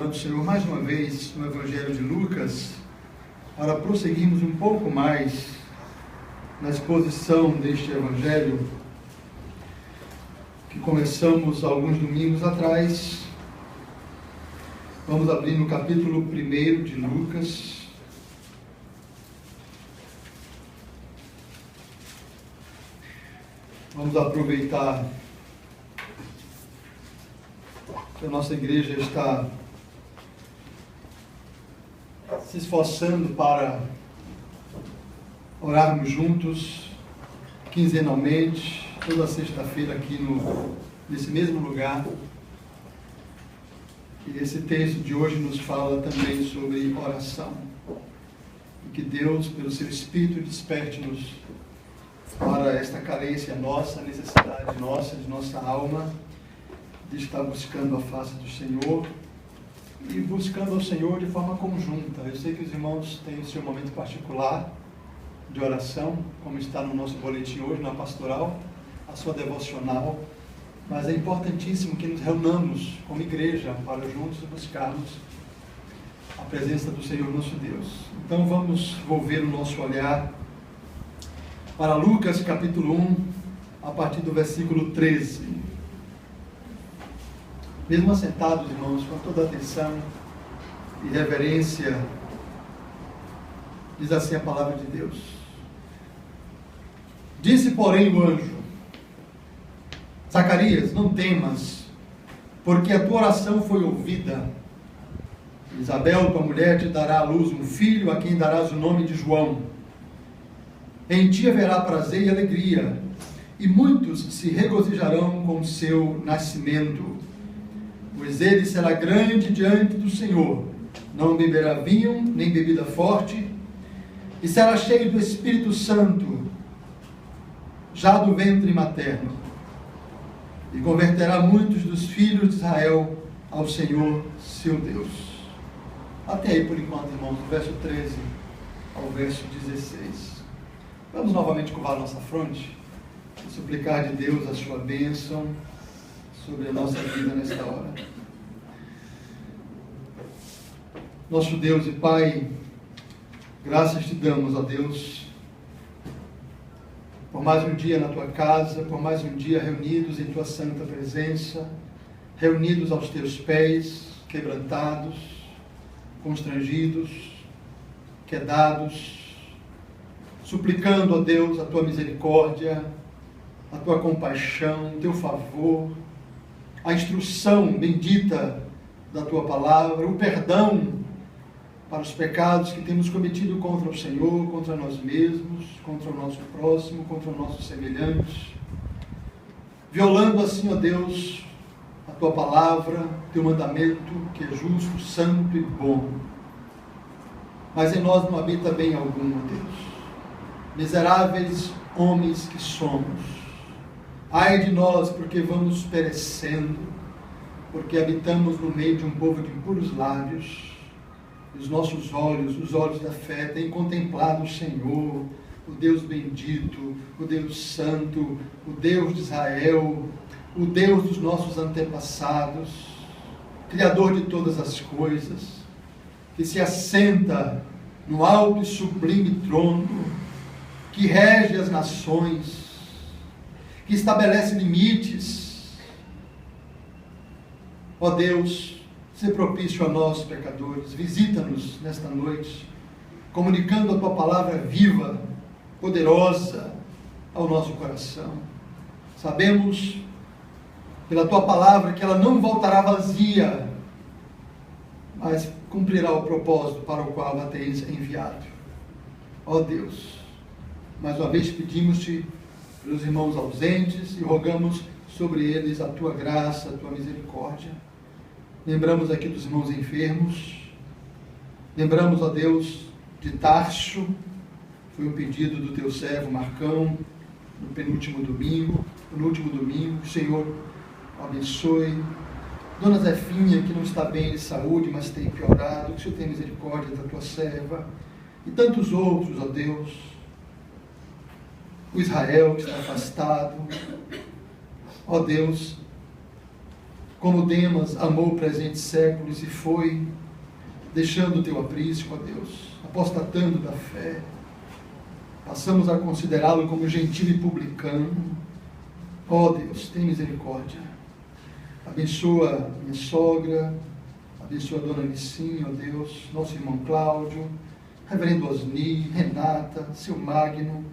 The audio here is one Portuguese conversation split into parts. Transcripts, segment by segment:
levando o Senhor mais uma vez no Evangelho de Lucas, para prosseguirmos um pouco mais na exposição deste Evangelho, que começamos alguns domingos atrás. Vamos abrir no capítulo 1 de Lucas. Vamos aproveitar que a nossa igreja está se esforçando para orarmos juntos, quinzenalmente, toda sexta-feira aqui nesse mesmo lugar. E esse texto de hoje nos fala também sobre oração. E que Deus, pelo seu Espírito, desperte-nos para esta carência nossa, necessidade nossa, de nossa alma, de estar buscando a face do Senhor e buscando ao Senhor de forma conjunta. Eu sei que os irmãos têm o seu momento particular de oração, como está no nosso boletim hoje, na pastoral, a sua devocional, mas é importantíssimo que nos reunamos como igreja para juntos buscarmos a presença do Senhor nosso Deus. Então vamos volver o nosso olhar para Lucas capítulo 1, a partir do versículo 13. Mesmo assentados, irmãos, com toda a atenção e reverência, diz assim a palavra de Deus. Disse, porém, o anjo: Zacarias, não temas, porque a tua oração foi ouvida. Isabel, tua mulher, te dará à luz um filho, a quem darás o nome de João. Em ti haverá prazer e alegria, e muitos se regozijarão com o seu nascimento. Pois ele será grande diante do Senhor, não beberá vinho, nem bebida forte, e será cheio do Espírito Santo, já do ventre materno, e converterá muitos dos filhos de Israel ao Senhor, seu Deus. Até aí por enquanto, irmãos, do verso 13 ao verso 16. Vamos novamente curvar a nossa fronte e suplicar de Deus a sua bênção sobre a nossa vida nesta hora. Nosso Deus e Pai, graças te damos, ó Deus, por mais um dia na tua casa, por mais um dia reunidos em tua santa presença, reunidos aos teus pés, quebrantados, constrangidos, quedados, suplicando, ó Deus, a tua misericórdia, a tua compaixão, o teu favor, a instrução bendita da tua palavra, o perdão para os pecados que temos cometido contra o Senhor, contra nós mesmos, contra o nosso próximo, contra os nossos semelhantes, violando assim, ó Deus, a tua palavra, o teu mandamento, que é justo, santo e bom. Mas em nós não habita bem algum, ó Deus. Miseráveis homens que somos. Ai de nós, porque vamos perecendo, porque habitamos no meio de um povo de impuros lábios. Os nossos olhos, os olhos da fé, têm contemplado o Senhor, o Deus bendito, o Deus santo, o Deus de Israel, o Deus dos nossos antepassados, Criador de todas as coisas, que se assenta no alto e sublime trono, que rege as nações, que estabelece limites. Ó Deus, se propício a nós, pecadores, visita-nos nesta noite, comunicando a tua palavra viva, poderosa ao nosso coração. Sabemos, pela tua palavra, que ela não voltará vazia, mas cumprirá o propósito para o qual a tens enviado. Ó Deus, mais uma vez pedimos-te pelos irmãos ausentes e rogamos sobre eles a tua graça, a tua misericórdia. Lembramos aqui dos irmãos enfermos. Lembramos, ó Deus, de Tarso. Foi um pedido do teu servo Marcão no último domingo. O Senhor abençoe. Dona Zefinha, que não está bem de saúde, mas tem piorado. Que o Senhor tenha misericórdia da tua serva. E tantos outros, ó Deus. O Israel que está afastado. Ó Deus, como Demas amou o presente século e se foi, deixando o teu aprisco, ó Deus, apostatando da fé. Passamos a considerá-lo como gentil e publicano. Ó Deus, tem misericórdia. Abençoa minha sogra, abençoa a dona Licinha, ó Deus, nosso irmão Cláudio, reverendo Osni, Renata, seu Magno,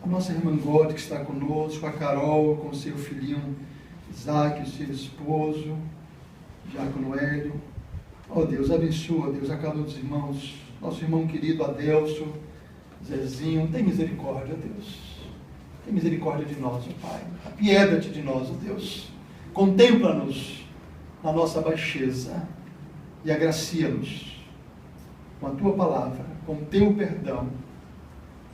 a nossa irmã God que está conosco, a Carol com seu filhinho Isaac, o seu esposo, Diácono Hélio. Ó Deus, abençoa, Deus, a cada um dos irmãos, nosso irmão querido Adelso, Zezinho, tem misericórdia, Deus. Tem misericórdia de nós, ó Pai. Apieda-te de nós, ó Deus. Contempla-nos na nossa baixeza e agracia-nos com a Tua palavra, com o Teu perdão.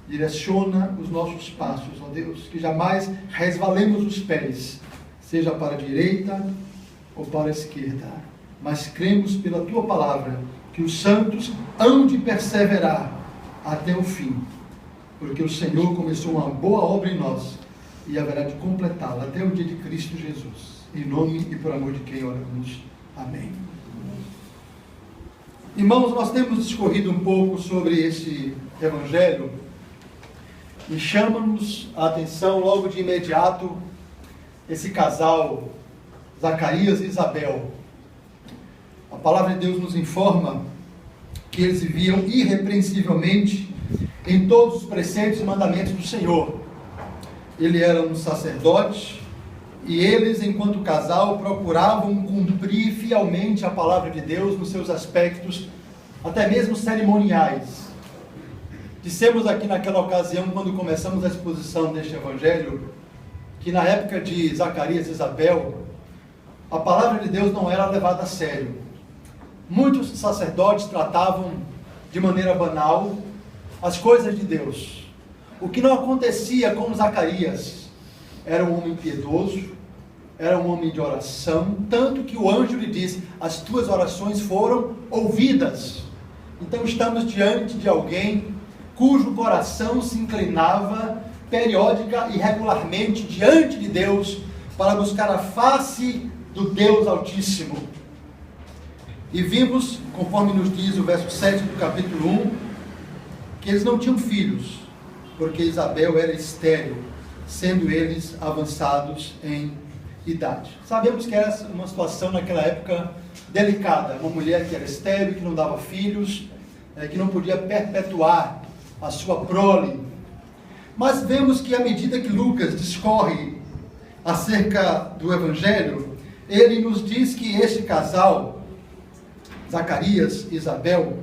Direciona os nossos passos, ó Deus, que jamais resvalemos os pés, seja para a direita ou para a esquerda. Mas cremos pela Tua palavra que os santos hão de perseverar até o fim, porque o Senhor começou uma boa obra em nós e haverá de completá-la até o dia de Cristo Jesus. Em nome e por amor de quem oramos. Amém. Irmãos, nós temos discorrido um pouco sobre esse evangelho e chama-nos a atenção logo de imediato esse casal, Zacarias e Isabel. A palavra de Deus nos informa que eles viviam irrepreensivelmente em todos os preceitos e mandamentos do Senhor. Ele era um sacerdote e eles, enquanto casal, procuravam cumprir fielmente a palavra de Deus nos seus aspectos, até mesmo cerimoniais. Dissemos aqui naquela ocasião, quando começamos a exposição deste evangelho, que na época de Zacarias e Isabel, a palavra de Deus não era levada a sério. Muitos sacerdotes tratavam de maneira banal as coisas de Deus. O que não acontecia com Zacarias. Era um homem piedoso, era um homem de oração, tanto que o anjo lhe disse: as tuas orações foram ouvidas. Então estamos diante de alguém cujo coração se inclinava periódica e regularmente diante de Deus para buscar a face do Deus Altíssimo. E vimos, conforme nos diz o verso 7 do capítulo 1, que eles não tinham filhos, porque Isabel era estéril, sendo eles avançados em idade. Sabemos que era uma situação naquela época delicada, uma mulher que era estéril, que não dava filhos, que não podia perpetuar a sua prole. Mas vemos que à medida que Lucas discorre acerca do Evangelho, ele nos diz que este casal, Zacarias e Isabel,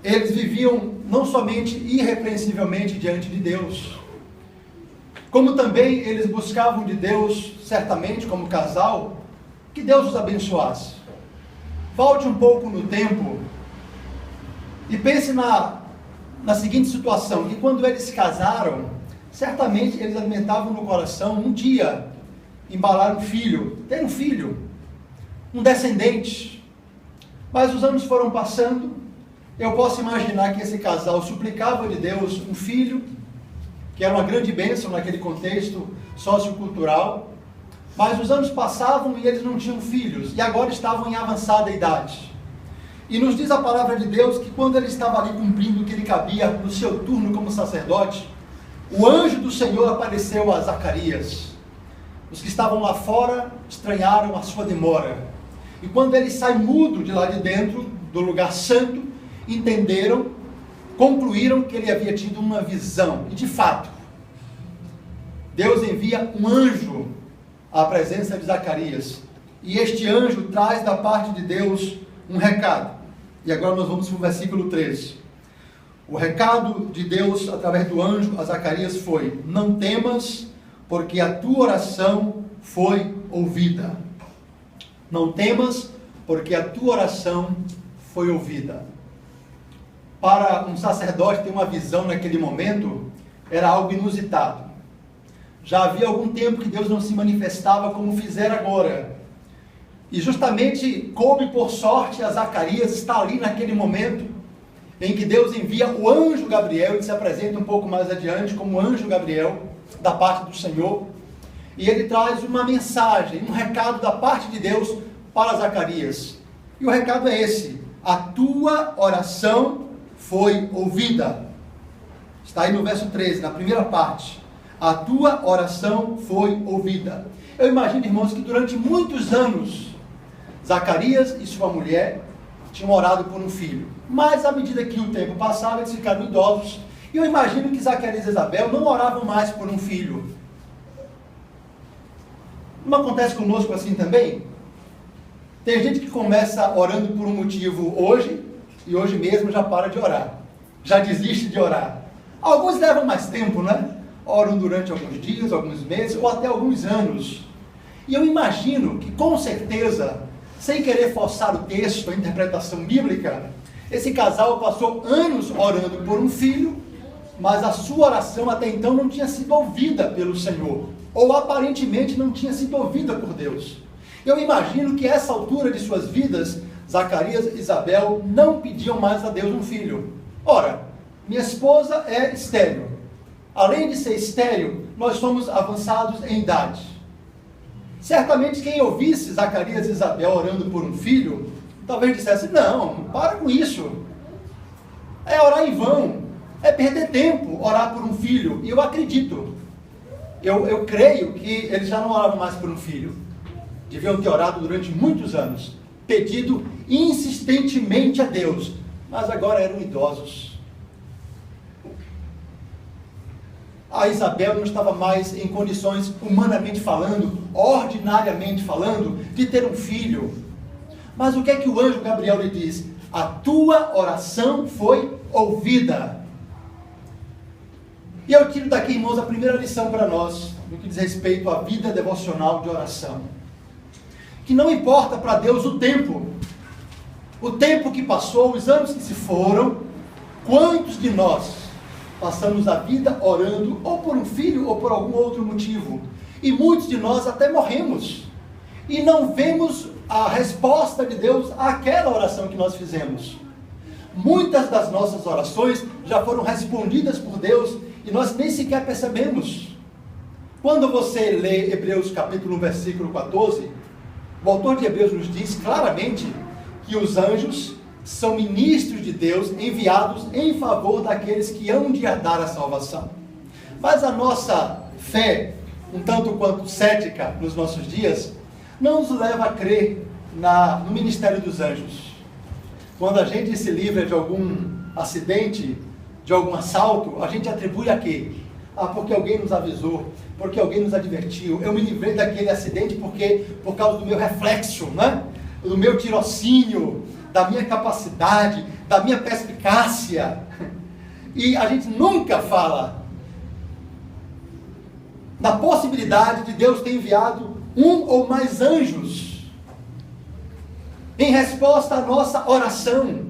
eles viviam não somente irrepreensivelmente diante de Deus, como também eles buscavam de Deus, certamente como casal, que Deus os abençoasse. Volte um pouco no tempo e pense na seguinte situação, que quando eles se casaram, certamente eles alimentavam no coração um dia embalar um filho, ter um filho, um descendente. Mas os anos foram passando, eu posso imaginar que esse casal suplicava de Deus um filho, que era uma grande bênção naquele contexto sociocultural, mas os anos passavam e eles não tinham filhos, e agora estavam em avançada idade. E nos diz a palavra de Deus que quando ele estava ali cumprindo o que lhe cabia no seu turno como sacerdote, o anjo do Senhor apareceu a Zacarias. Os que estavam lá fora estranharam a sua demora. E quando ele sai mudo de lá de dentro, do lugar santo, entenderam, concluíram que ele havia tido uma visão. E de fato, Deus envia um anjo à presença de Zacarias. E este anjo traz da parte de Deus um recado. E agora nós vamos para o versículo 13. O recado de Deus através do anjo a Zacarias foi: não temas, porque a tua oração foi ouvida. Não temas, porque a tua oração foi ouvida. Para um sacerdote ter uma visão naquele momento, era algo inusitado. Já havia algum tempo que Deus não se manifestava como fizera agora. E justamente coube por sorte a Zacarias estar ali naquele momento em que Deus envia o anjo Gabriel. Ele se apresenta um pouco mais adiante como anjo Gabriel da parte do Senhor. E ele traz uma mensagem, um recado da parte de Deus para Zacarias. E o recado é esse: a tua oração foi ouvida. Está aí no verso 13, na primeira parte. A tua oração foi ouvida. Eu imagino, irmãos, que durante muitos anos, Zacarias e sua mulher tinham orado por um filho. Mas, à medida que o tempo passava, eles ficaram idosos. E eu imagino que Zacarias e Isabel não oravam mais por um filho. Não acontece conosco assim também? Tem gente que começa orando por um motivo hoje, e hoje mesmo já para de orar. Já desiste de orar. Alguns levam mais tempo, né? Oram durante alguns dias, alguns meses, ou até alguns anos. E eu imagino que, com certeza, sem querer forçar o texto, a interpretação bíblica, esse casal passou anos orando por um filho, mas a sua oração até então não tinha sido ouvida pelo Senhor, ou aparentemente não tinha sido ouvida por Deus. Eu imagino que a essa altura de suas vidas, Zacarias e Isabel não pediam mais a Deus um filho. Ora, minha esposa é estéril. Além de ser estéril, nós somos avançados em idade. Certamente quem ouvisse Zacarias e Isabel orando por um filho, talvez dissesse: não, para com isso. É orar em vão. É perder tempo orar por um filho. E eu acredito. Eu creio que eles já não oravam mais por um filho. Deviam ter orado durante muitos anos, pedido insistentemente a Deus, mas agora eram idosos. A Isabel não estava mais em condições, humanamente falando, ordinariamente falando, de ter um filho. Mas o que é que o anjo Gabriel lhe diz? A tua oração foi ouvida. E eu tiro daqui, irmãos, a primeira lição para nós, no que diz respeito à vida devocional de oração. Que não importa para Deus o tempo que passou, os anos que se foram, quantos de nós passamos a vida orando ou por um filho ou por algum outro motivo. E muitos de nós até morremos. E não vemos a resposta de Deus àquela oração que nós fizemos. Muitas das nossas orações já foram respondidas por Deus e nós nem sequer percebemos. Quando você lê Hebreus capítulo 1, versículo 14, o autor de Hebreus nos diz claramente que os anjos são ministros de Deus enviados em favor daqueles que hão de herdar a salvação. Mas a nossa fé, um tanto quanto cética nos nossos dias, não nos leva a crer no ministério dos anjos. Quando a gente se livra de algum acidente, de algum assalto, a gente atribui a quê? Porque alguém nos avisou, porque alguém nos advertiu. Eu me livrei daquele acidente por causa do meu reflexo, né? Do meu tirocínio, da minha capacidade, da minha perspicácia. E a gente nunca fala da possibilidade de Deus ter enviado um ou mais anjos em resposta à nossa oração.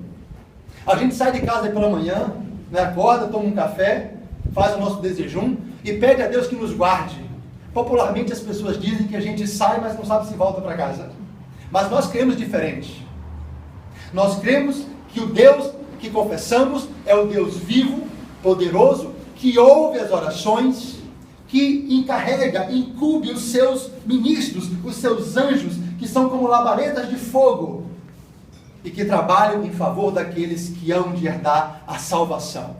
A gente sai de casa pela manhã, né, acorda, toma um café, faz o nosso desjejum e pede a Deus que nos guarde. Popularmente as pessoas dizem que a gente sai, mas não sabe se volta para casa. Mas nós cremos diferente. Nós cremos que o Deus que confessamos é o Deus vivo, poderoso, que ouve as orações, que encarrega, incube os seus ministros, os seus anjos, que são como labaredas de fogo, e que trabalham em favor daqueles que hão de herdar a salvação.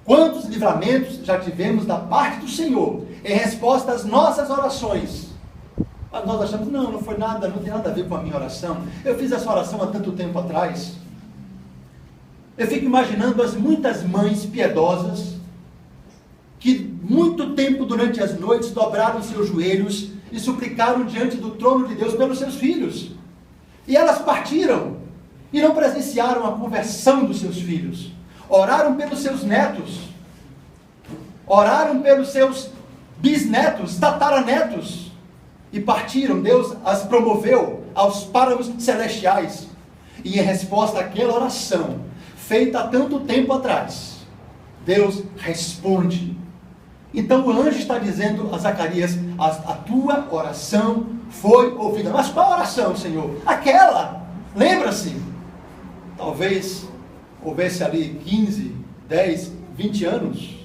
Quantos livramentos já tivemos da parte do Senhor, em resposta às nossas orações? Mas nós achamos, não foi nada, não tem nada a ver com a minha oração. Eu fiz essa oração há tanto tempo atrás. Eu fico imaginando as muitas mães piedosas, que muito tempo durante as noites dobraram seus joelhos e suplicaram diante do trono de Deus pelos seus filhos. E elas partiram e não presenciaram a conversão dos seus filhos. Oraram pelos seus netos, oraram pelos seus bisnetos, tataranetos, e partiram. Deus as promoveu aos páramos celestiais. E em resposta àquela oração, feita há tanto tempo atrás, Deus responde. Então o anjo está dizendo a Zacarias: a tua oração foi ouvida. Mas qual oração, Senhor? Aquela, lembra-se? Talvez houvesse ali 15, 10, 20 anos.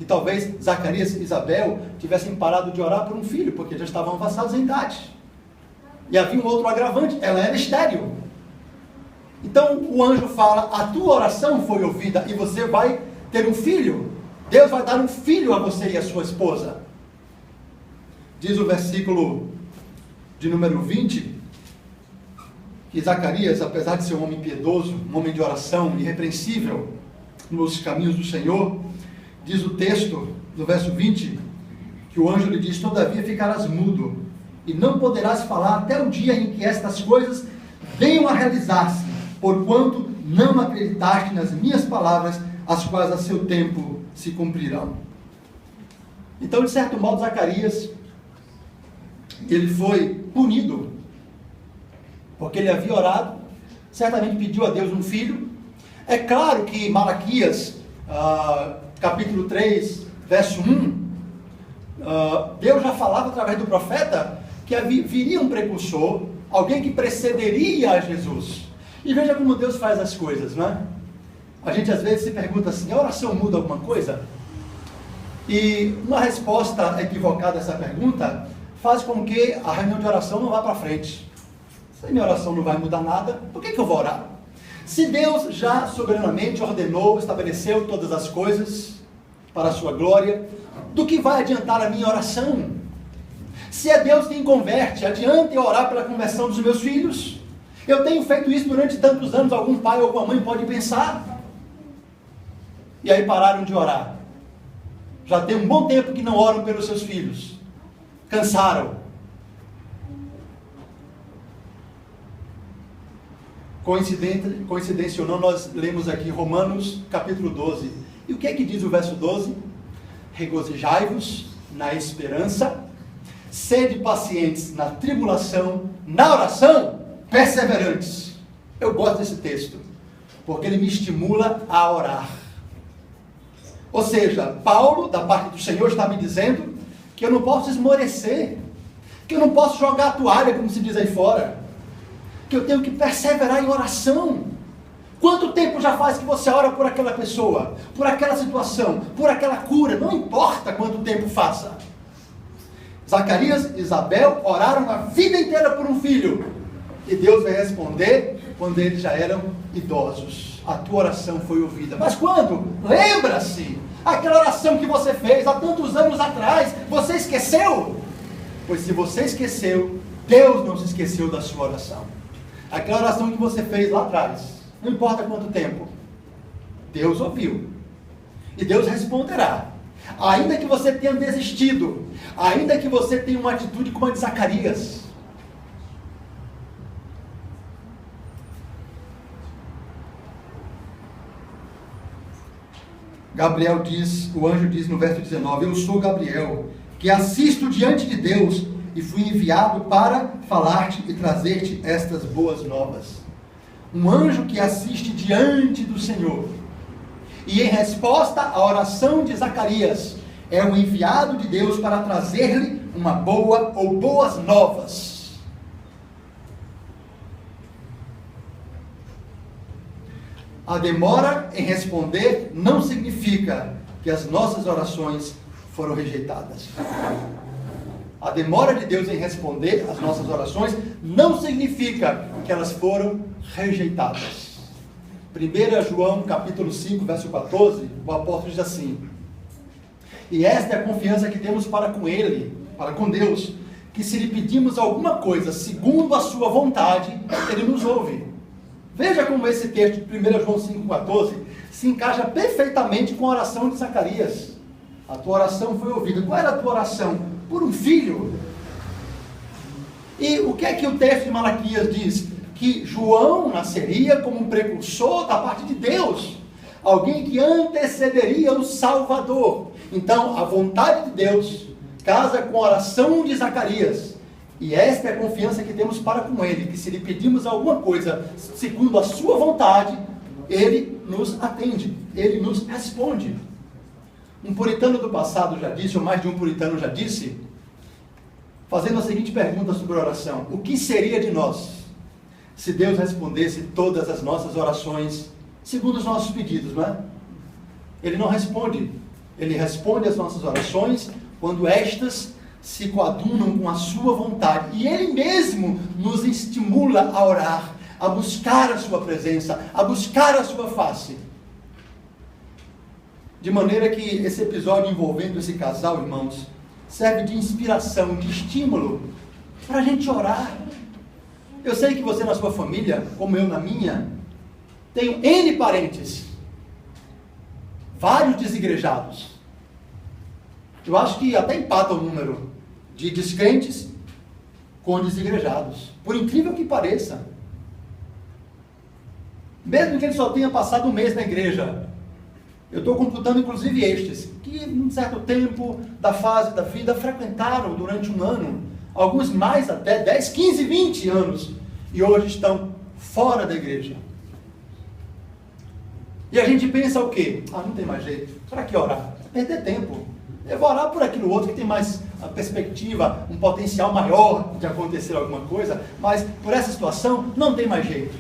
E talvez Zacarias e Isabel tivessem parado de orar por um filho, porque já estavam avançados em idade. E havia um outro agravante, ela era estéril. Então o anjo fala, a tua oração foi ouvida e você vai ter um filho. Deus vai dar um filho a você e a sua esposa. Diz o versículo de número 20, que Zacarias, apesar de ser um homem piedoso, um homem de oração, irrepreensível nos caminhos do Senhor, diz o texto, no verso 20, que o anjo lhe diz, todavia ficarás mudo, e não poderás falar até o dia em que estas coisas venham a realizar-se, porquanto não acreditaste nas minhas palavras, as quais a seu tempo se cumprirão. Então, de certo modo, Zacarias, ele foi punido, porque ele havia orado, certamente pediu a Deus um filho. É claro que Malaquias, capítulo 3, verso 1, Deus já falava através do profeta que viria um precursor, alguém que precederia a Jesus. E veja como Deus faz as coisas, não é? A gente às vezes se pergunta assim, a oração muda alguma coisa? E uma resposta equivocada a essa pergunta faz com que a reunião de oração não vá para frente. Se a minha oração não vai mudar nada, por que eu vou orar? Se Deus já soberanamente ordenou, estabeleceu todas as coisas para a sua glória, do que vai adiantar a minha oração? Se é Deus quem converte, adianta eu orar pela conversão dos meus filhos? Eu tenho feito isso durante tantos anos, algum pai ou alguma mãe pode pensar. E aí pararam de orar. Já tem um bom tempo que não oram pelos seus filhos. Cansaram. Coincidência ou não, nós lemos aqui Romanos capítulo 12. E o que é que diz o verso 12? Regozijai-vos na esperança, sede pacientes na tribulação, na oração, perseverantes. Eu gosto desse texto, porque ele me estimula a orar. Ou seja, Paulo, da parte do Senhor, está me dizendo que eu não posso esmorecer, que eu não posso jogar a toalha, como se diz aí fora, que eu tenho que perseverar em oração. Quanto tempo já faz que você ora por aquela pessoa, por aquela situação, por aquela cura? Não importa quanto tempo faça. Zacarias e Isabel oraram a vida inteira por um filho, e Deus vai responder quando eles já eram idosos. A tua oração foi ouvida. Mas quando? Lembra-se! Aquela oração que você fez há tantos anos atrás, você esqueceu? Pois se você esqueceu, Deus não se esqueceu da sua oração. Aquela oração que você fez lá atrás, não importa quanto tempo, Deus ouviu. E Deus responderá. Ainda que você tenha desistido, ainda que você tenha uma atitude como a de Zacarias. Gabriel diz, o anjo diz no verso 19, eu sou Gabriel, que assisto diante de Deus e fui enviado para falar-te e trazer-te estas boas novas. Um anjo que assiste diante do Senhor. E em resposta à oração de Zacarias, é um enviado de Deus para trazer-lhe uma boa ou boas novas. A demora em responder não significa que as nossas orações foram rejeitadas. A demora de Deus em responder as nossas orações não significa que elas foram rejeitadas. 1 João capítulo 5, verso 14, o apóstolo diz assim: e esta é a confiança que temos para com Ele, para com Deus, que se lhe pedimos alguma coisa segundo a sua vontade, Ele nos ouve. Veja como esse texto de 1 João 5,14 se encaixa perfeitamente com a oração de Zacarias. A tua oração foi ouvida. Qual era a tua oração? Por um filho. E o que é que o texto de Malaquias diz? Que João nasceria como um precursor da parte de Deus. Alguém que antecederia o Salvador. Então, a vontade de Deus casa com a oração de Zacarias. E esta é a confiança que temos para com Ele, que se lhe pedimos alguma coisa segundo a sua vontade, Ele nos atende, Ele nos responde. Um puritano do passado já disse, ou mais de um puritano já disse, fazendo a seguinte pergunta sobre oração: o que seria de nós se Deus respondesse todas as nossas orações segundo os nossos pedidos, não é? Ele não responde, Ele responde às nossas orações quando estas se coadunam com a sua vontade. E Ele mesmo nos estimula a orar, a buscar a sua presença, a buscar a sua face. De maneira que esse episódio envolvendo esse casal, irmãos, serve de inspiração, de estímulo para a gente orar. Eu sei que você na sua família, como eu na minha, tem N parentes, vários desigrejados. Eu acho que até empata o número de descrentes com desigrejados. Por incrível que pareça. Mesmo que ele só tenha passado um mês na igreja, eu estou computando inclusive estes, que num certo tempo da fase da vida frequentaram durante um ano, alguns mais até 10, 15, 20 anos, e hoje estão fora da igreja. E a gente pensa o quê? Não tem mais jeito. Para que orar? Perder tempo. Eu vou orar por aquilo outro que tem mais a perspectiva, um potencial maior de acontecer alguma coisa, mas por essa situação não tem mais jeito.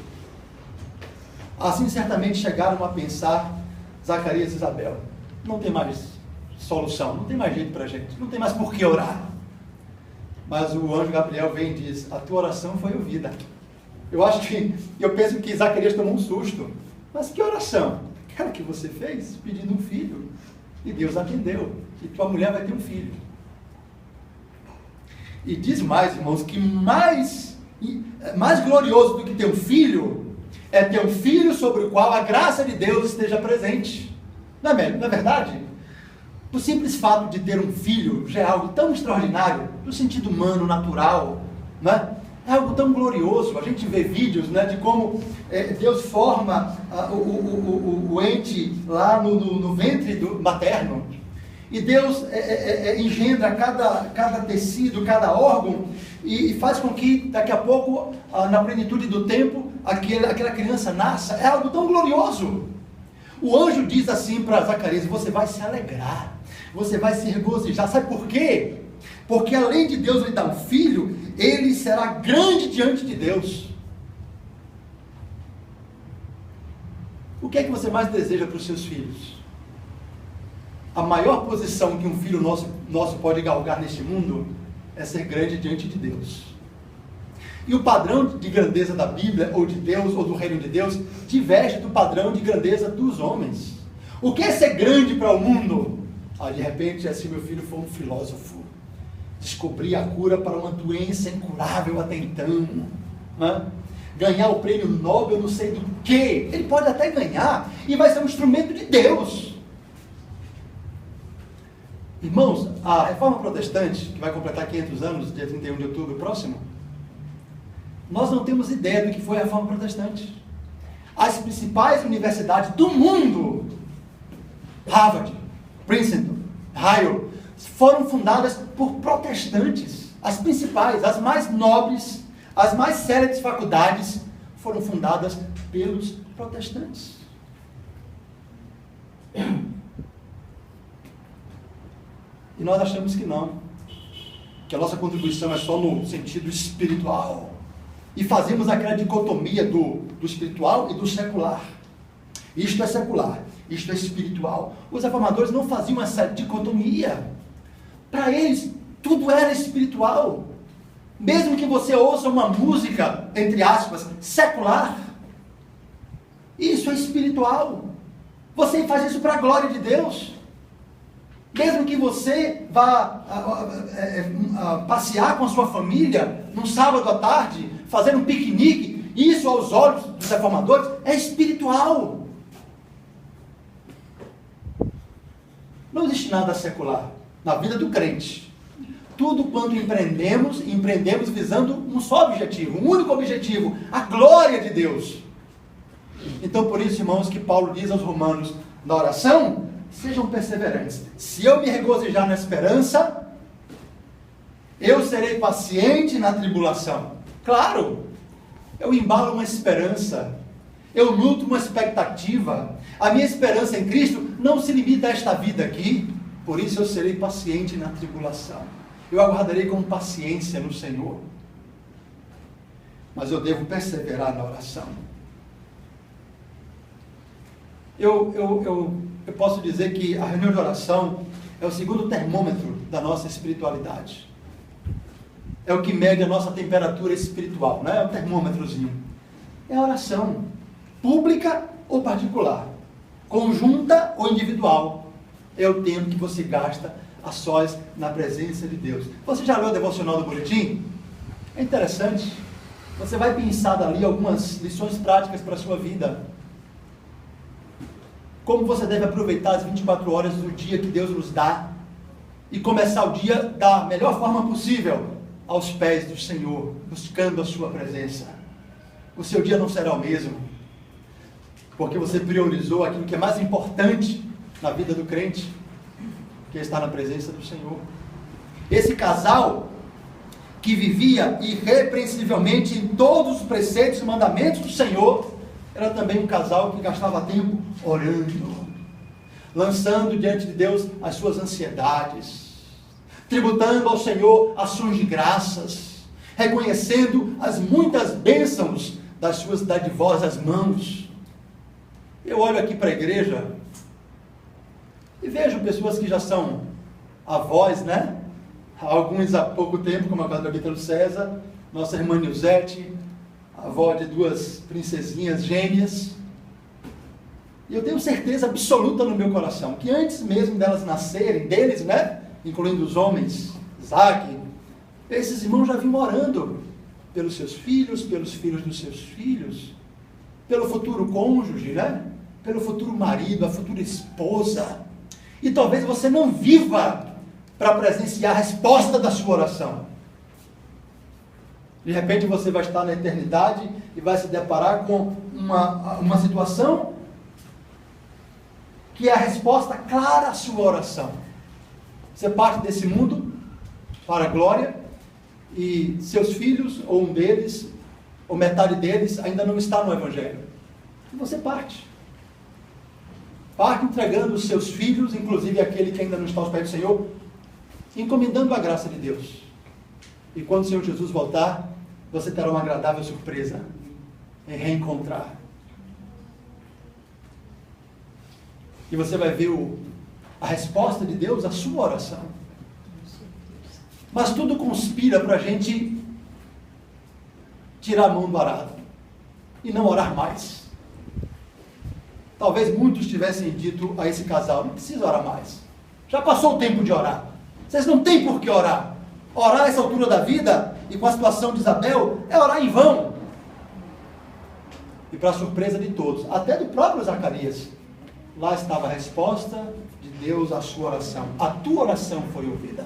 Assim certamente chegaram a pensar Zacarias e Isabel. Não tem mais solução, não tem mais jeito para a gente, não tem mais por que orar. Mas o anjo Gabriel vem e diz, a tua oração foi ouvida. Eu penso que Zacarias tomou um susto. Mas que oração? Aquela que você fez pedindo um filho. E Deus atendeu. E tua mulher vai ter um filho. E diz mais, irmãos, que mais glorioso do que ter um filho é ter um filho sobre o qual a graça de Deus esteja presente. Não é verdade? O simples fato de ter um filho já é algo tão extraordinário, no sentido humano, natural, né? É algo tão glorioso. A gente vê vídeos, né, de como Deus forma o ente lá no ventre materno. E Deus engendra cada tecido, cada órgão, e faz com que daqui a pouco, na plenitude do tempo, aquela criança nasça. É algo tão glorioso. O anjo diz assim para Zacarias, você vai se alegrar, você vai se regozijar. Sabe por quê? Porque além de Deus lhe dar um filho, ele será grande diante de Deus. O que é que você mais deseja para os seus filhos? A maior posição que um filho nosso pode galgar neste mundo é ser grande diante de Deus. E o padrão de grandeza da Bíblia, ou de Deus, ou do reino de Deus, diverge do padrão de grandeza dos homens. O que é ser grande para o mundo? De repente, se meu filho for um filósofo, descobrir a cura para uma doença incurável até então, né? Ganhar o prêmio Nobel não sei do que, ele pode até ganhar, e vai ser um instrumento de Deus. Irmãos, a Reforma Protestante, que vai completar 500 anos, dia 31 de outubro próximo, nós não temos ideia do que foi a Reforma Protestante. As principais universidades do mundo, Harvard, Princeton, Yale, foram fundadas por protestantes. As principais, as mais nobres, as mais célebres faculdades foram fundadas pelos protestantes. E nós achamos que não, que a nossa contribuição é só no sentido espiritual. E fazemos aquela dicotomia do espiritual e do secular. Isto é secular, isto é espiritual. Os reformadores não faziam essa dicotomia. Para eles, tudo era espiritual. Mesmo que você ouça uma música, entre aspas, secular, isso é espiritual. Você faz isso para a glória de Deus. Mesmo que você vá passear com a sua família num sábado à tarde, fazendo um piquenique, isso aos olhos dos reformadores é espiritual. Não existe nada secular na vida do crente. Tudo quanto empreendemos visando um só objetivo, um único objetivo, a glória de Deus. Então, por isso, irmãos, que Paulo diz aos romanos, na oração, sejam perseverantes. Se eu me regozijar na esperança, eu serei paciente na tribulação. Claro, eu embalo uma esperança, eu nutro uma expectativa. A minha esperança em Cristo não se limita a esta vida aqui, por isso eu serei paciente na tribulação. Eu aguardarei com paciência no Senhor. Mas eu devo perseverar na oração. Eu eu posso dizer que a reunião de oração é o segundo termômetro da nossa espiritualidade. É o que mede a nossa temperatura espiritual, não é um termômetrozinho. É a oração, pública ou particular, conjunta ou individual. É o tempo que você gasta a sós na presença de Deus. Você já leu o devocional do boletim? É interessante. Você vai pensar dali algumas lições práticas para a sua vida. Como você deve aproveitar as 24 horas do dia que Deus nos dá e começar o dia da melhor forma possível, aos pés do Senhor, buscando a sua presença. O seu dia não será o mesmo, porque você priorizou aquilo que é mais importante na vida do crente, que é estar na presença do Senhor. Esse casal que vivia irrepreensivelmente em todos os preceitos e mandamentos do Senhor, era também um casal que gastava tempo orando, lançando diante de Deus as suas ansiedades, tributando ao Senhor ações de graças, reconhecendo as muitas bênçãos das suas dadivosas mãos. Eu olho aqui para a igreja e vejo pessoas que já são avós, né? Alguns há pouco tempo, como a casa do Vitor César, nossa irmã Nilzete, avó de 2 princesinhas gêmeas. E eu tenho certeza absoluta no meu coração que antes mesmo delas nascerem, deles, né? Incluindo os homens, Isaac, esses irmãos já vinham orando pelos seus filhos, pelos filhos dos seus filhos, pelo futuro cônjuge, né? Pelo futuro marido, a futura esposa. E talvez você não viva para presenciar a resposta da sua oração. De repente você vai estar na eternidade e vai se deparar com uma situação que é a resposta clara à sua oração. Você parte desse mundo para a glória e seus filhos, ou um deles, ou metade deles, ainda não está no Evangelho. E você parte. Parte entregando os seus filhos, inclusive aquele que ainda não está aos pés do Senhor, encomendando a graça de Deus. E quando o Senhor Jesus voltar, você terá uma agradável surpresa em reencontrar. E você vai ver a resposta de Deus à sua oração. Mas tudo conspira para a gente tirar a mão do arado e não orar mais. Talvez muitos tivessem dito a esse casal: não precisa orar mais. Já passou o tempo de orar. Vocês não têm por que orar. Orar a essa altura da vida e com a situação de Isabel é orar em vão. E para a surpresa de todos, até do próprio Zacarias, lá estava a resposta de Deus à sua oração. A tua oração foi ouvida.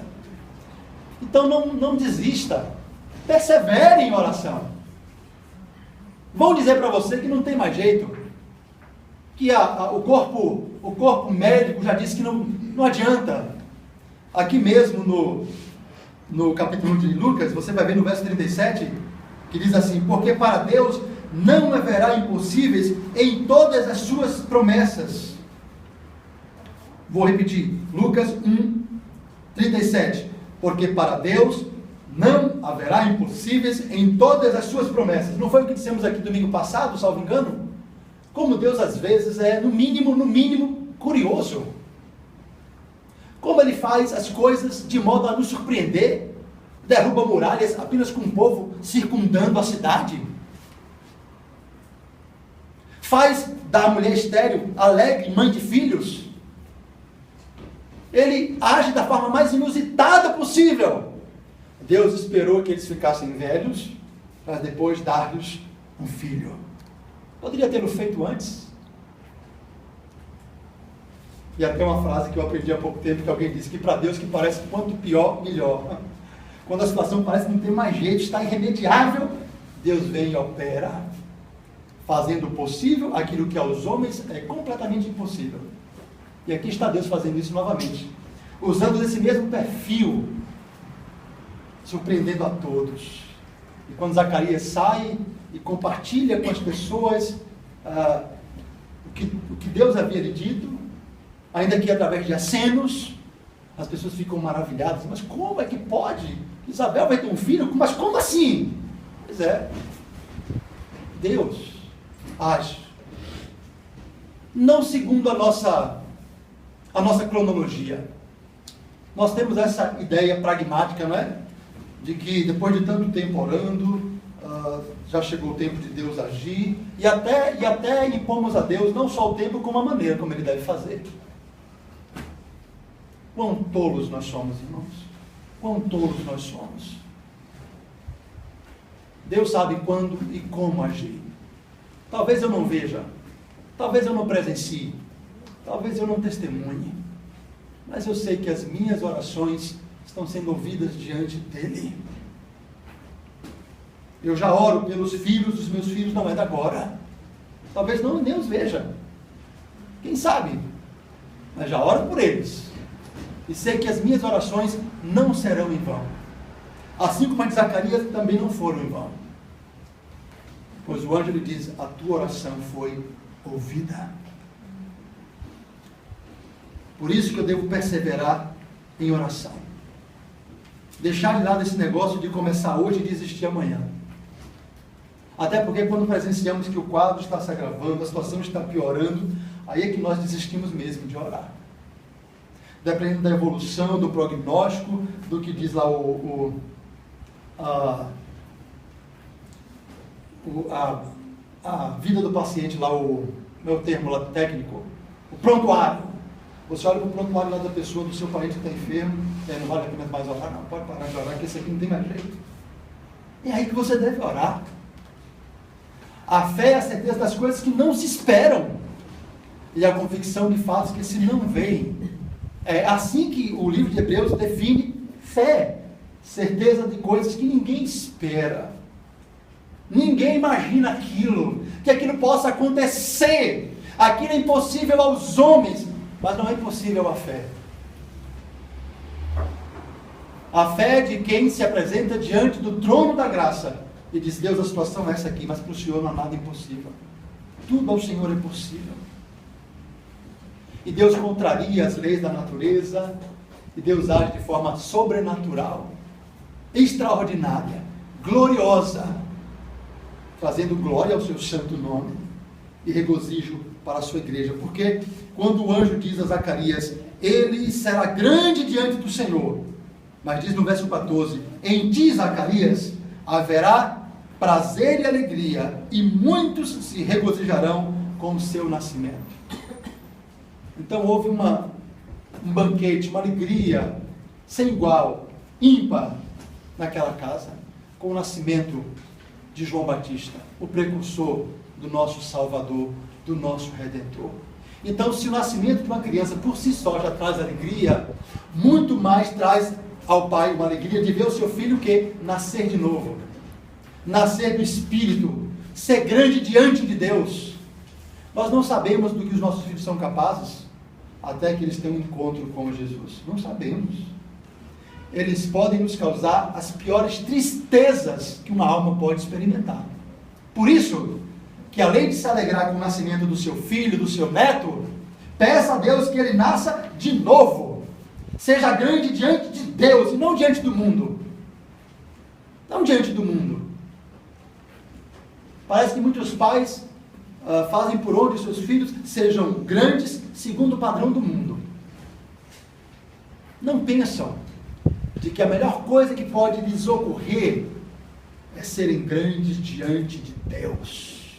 Então não desista. Persevere em oração. Vão dizer para você que não tem mais jeito. Que o corpo médico já disse que não adianta. Aqui mesmo no capítulo de Lucas, você vai ver no verso 37, que diz assim: porque para Deus não haverá impossíveis em todas as suas promessas. Vou repetir, Lucas 1, 37. Porque para Deus não haverá impossíveis em todas as suas promessas. Não foi o que dissemos aqui domingo passado, salvo engano? Como Deus às vezes é, no mínimo, curioso. Como Ele faz as coisas de modo a nos surpreender. Derruba muralhas apenas com o povo circundando a cidade. Faz da mulher estéril alegre, mãe de filhos. Ele age da forma mais inusitada possível. Deus esperou que eles ficassem velhos, para depois dar-lhes um filho. Poderia tê-lo feito antes. E até uma frase que eu aprendi há pouco tempo, que alguém disse que para Deus que parece quanto pior, melhor. Quando a situação parece que não tem mais jeito, está irremediável, Deus vem e opera, fazendo possível aquilo que aos homens é completamente impossível. E aqui está Deus fazendo isso novamente, usando esse mesmo perfil, surpreendendo a todos. E quando Zacarias sai e compartilha com as pessoas o que Deus havia lhe dito, ainda que através de acenos, as pessoas ficam maravilhadas. Mas como é que pode? Isabel vai ter um filho? Mas como assim? Pois é, Deus age. Não segundo a nossa a nossa cronologia. Nós temos essa ideia pragmática, não é? De que depois de tanto tempo orando, já chegou o tempo de Deus agir, e até impomos a Deus não só o tempo, como a maneira como Ele deve fazer. Quão tolos nós somos, irmãos. Quão tolos nós somos. Deus sabe quando e como agir. Talvez eu não veja, talvez eu não presencie, talvez eu não testemunhe, mas eu sei que as minhas orações estão sendo ouvidas diante dEle. Eu já oro pelos filhos dos meus filhos, não é da agora. Talvez não nem os veja. Quem sabe? Mas já oro por eles. E sei que as minhas orações não serão em vão. Assim como a de Zacarias também não foram em vão. Pois o anjo lhe diz, a tua oração foi ouvida. Por isso que eu devo perseverar em oração. Deixar de lado esse negócio de começar hoje e desistir amanhã. Até porque quando presenciamos que o quadro está se agravando, a situação está piorando, aí é que nós desistimos mesmo de orar. Dependendo da evolução, do prognóstico, do que diz lá a vida do paciente, lá o meu termo lá técnico, o prontuário. Você olha para o prontuário lá da pessoa, do seu parente que está enfermo, não vale a pena mais orar, não, pode parar de orar, que esse aqui não tem mais jeito. É aí que você deve orar. A fé é a certeza das coisas que não se esperam, e a convicção de fatos que se não veem. É assim que o livro de Hebreus define fé, certeza de coisas que ninguém espera. Ninguém imagina aquilo, que aquilo possa acontecer. Aquilo é impossível aos homens, mas não é impossível à fé. A fé de quem se apresenta diante do trono da graça e diz, Deus, a situação é essa aqui, mas para o Senhor não há nada impossível. Tudo ao Senhor é possível. E Deus contraria as leis da natureza, e Deus age de forma sobrenatural, extraordinária, gloriosa, trazendo glória ao seu santo nome e regozijo para a sua igreja. Porque quando o anjo diz a Zacarias, ele será grande diante do Senhor, mas diz no verso 14, em ti, Zacarias, haverá prazer e alegria, e muitos se regozijarão com o seu nascimento. Então houve um banquete, uma alegria sem igual, ímpar, naquela casa, com o nascimento de João Batista, o precursor do nosso Salvador, do nosso Redentor. Então, se o nascimento de uma criança por si só já traz alegria, muito mais traz ao pai uma alegria de ver o seu filho que nascer de novo, nascer do Espírito, ser grande diante de Deus. Nós não sabemos do que os nossos filhos são capazes até que eles tenham um encontro com Jesus. Não sabemos. Eles podem nos causar as piores tristezas que uma alma pode experimentar. Por isso, que além de se alegrar com o nascimento do seu filho, do seu neto, peça a Deus que ele nasça de novo. Seja grande diante de Deus e não diante do mundo. Não diante do mundo. Parece que muitos pais fazem por onde seus filhos sejam grandes segundo o padrão do mundo. Não pensam de que a melhor coisa que pode lhes ocorrer é serem grandes diante de Deus,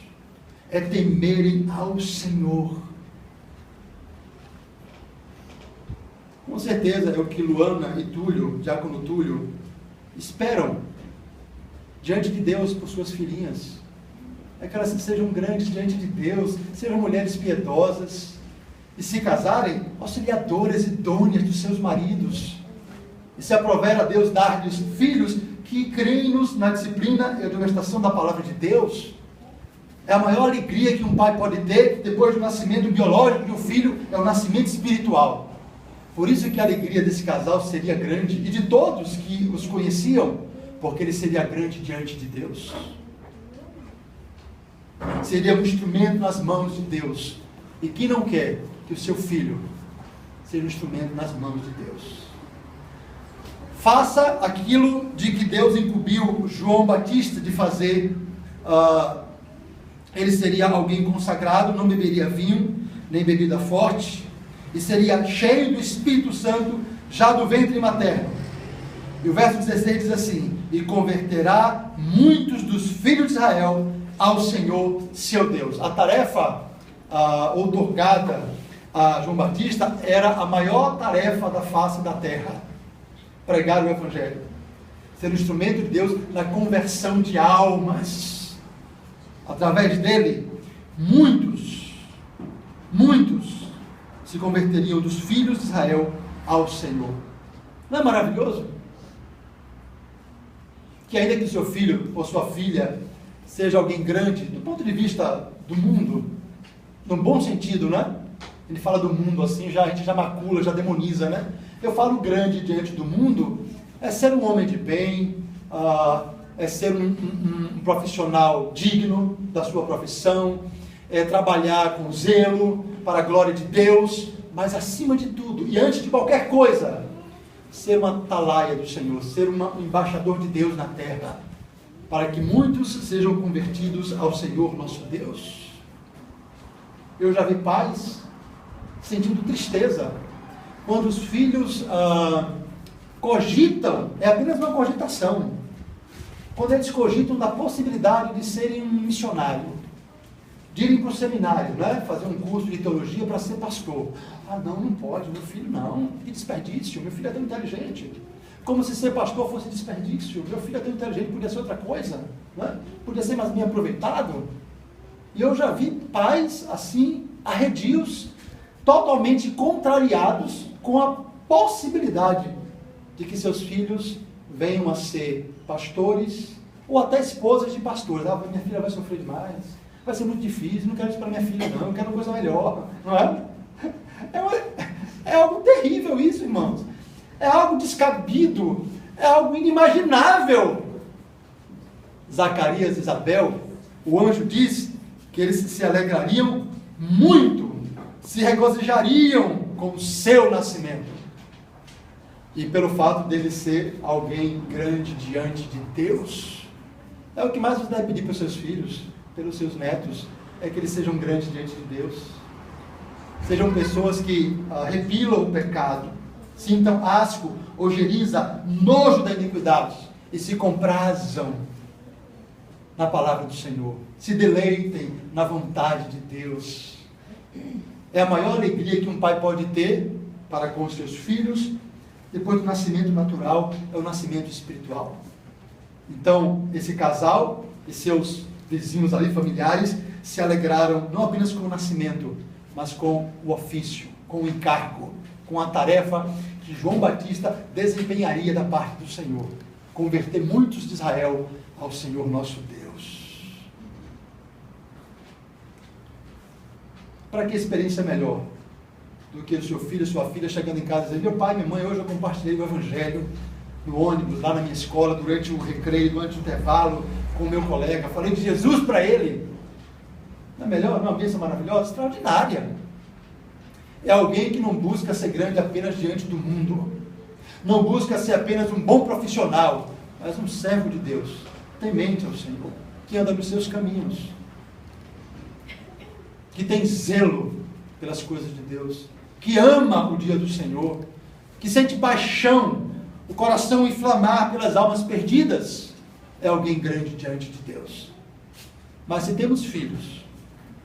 é temerem ao Senhor. Com certeza é o que Luana e Túlio, Diácono Túlio, esperam diante de Deus por suas filhinhas. É que elas sejam grandes diante de Deus, sejam mulheres piedosas, e se casarem, auxiliadoras idôneas dos seus maridos. E se aprover a Deus dar-lhes filhos que creem-nos na disciplina e admoestação da palavra de Deus. É a maior alegria que um pai pode ter depois do nascimento biológico de um filho, é o nascimento espiritual. Por isso que a alegria desse casal seria grande, e de todos que os conheciam, porque ele seria grande diante de Deus. Seria um instrumento nas mãos de Deus. E quem não quer que o seu filho seja um instrumento nas mãos de Deus? Faça aquilo de que Deus incumbiu João Batista de fazer. Ele seria alguém consagrado, não beberia vinho, nem bebida forte, e seria cheio do Espírito Santo já do ventre materno. E o verso 16 diz assim: e converterá muitos dos filhos de Israel ao Senhor seu Deus. A tarefa outorgada a João Batista era a maior tarefa da face da terra: pregar o Evangelho, ser um instrumento de Deus na conversão de almas. Através dele, muitos se converteriam dos filhos de Israel ao Senhor. Não é maravilhoso? Que ainda que seu filho ou sua filha seja alguém grande, do ponto de vista do mundo, num bom sentido, né? Ele fala do mundo assim, a gente já macula, já demoniza, né? Eu falo grande diante do mundo, é ser um homem de bem, é ser um profissional digno da sua profissão, é trabalhar com zelo para a glória de Deus, mas acima de tudo, e antes de qualquer coisa, ser uma atalaia do Senhor, ser um embaixador de Deus na terra, para que muitos sejam convertidos ao Senhor nosso Deus. Eu já vi pais sentindo tristeza quando os filhos cogitam, é apenas uma cogitação, quando eles cogitam da possibilidade de serem um missionário, de irem para o seminário, né? Fazer um curso de teologia para ser pastor. Ah, não pode, meu filho não, que desperdício, meu filho é tão inteligente. Como se ser pastor fosse desperdício, meu filho é tão inteligente, podia ser outra coisa, né? Podia ser mais bem aproveitado. E eu já vi pais assim, arredios, totalmente contrariados com a possibilidade de que seus filhos venham a ser pastores ou até esposas de pastores. Ah, minha filha vai sofrer demais, vai ser muito difícil, não quero isso para minha filha não, eu quero uma coisa melhor, não é? É algo terrível isso, irmãos. É algo descabido, é algo inimaginável. Zacarias e Isabel, o anjo diz que eles se alegrariam muito, se regozijariam com o seu nascimento. E pelo fato dele ser alguém grande diante de Deus, é o que mais você deve pedir para os seus filhos, pelos seus netos, é que eles sejam grandes diante de Deus. Sejam pessoas que repilam o pecado, sintam asco, ojeriza, nojo da iniquidade e se comprazam na palavra do Senhor. Se deleitem na vontade de Deus. É a maior alegria que um pai pode ter para com os seus filhos, depois do nascimento natural, é o nascimento espiritual. Então, esse casal e seus vizinhos ali, familiares, se alegraram não apenas com o nascimento, mas com o ofício, com o encargo, com a tarefa que João Batista desempenharia da parte do Senhor, converter muitos de Israel ao Senhor nosso Deus. Para que experiência melhor do que o seu filho, sua filha chegando em casa e dizendo: meu pai, minha mãe, hoje eu compartilhei o Evangelho no ônibus, lá na minha escola, durante o recreio, durante o intervalo, com o meu colega, falei de Jesus para ele. Não é melhor? Não é uma bênção maravilhosa? Extraordinária. É alguém que não busca ser grande apenas diante do mundo, não busca ser apenas um bom profissional, mas um servo de Deus, temente ao Senhor, que anda nos seus caminhos, que tem zelo pelas coisas de Deus, que ama o dia do Senhor, que sente paixão, o coração inflamar pelas almas perdidas. É alguém grande diante de Deus. Mas se temos filhos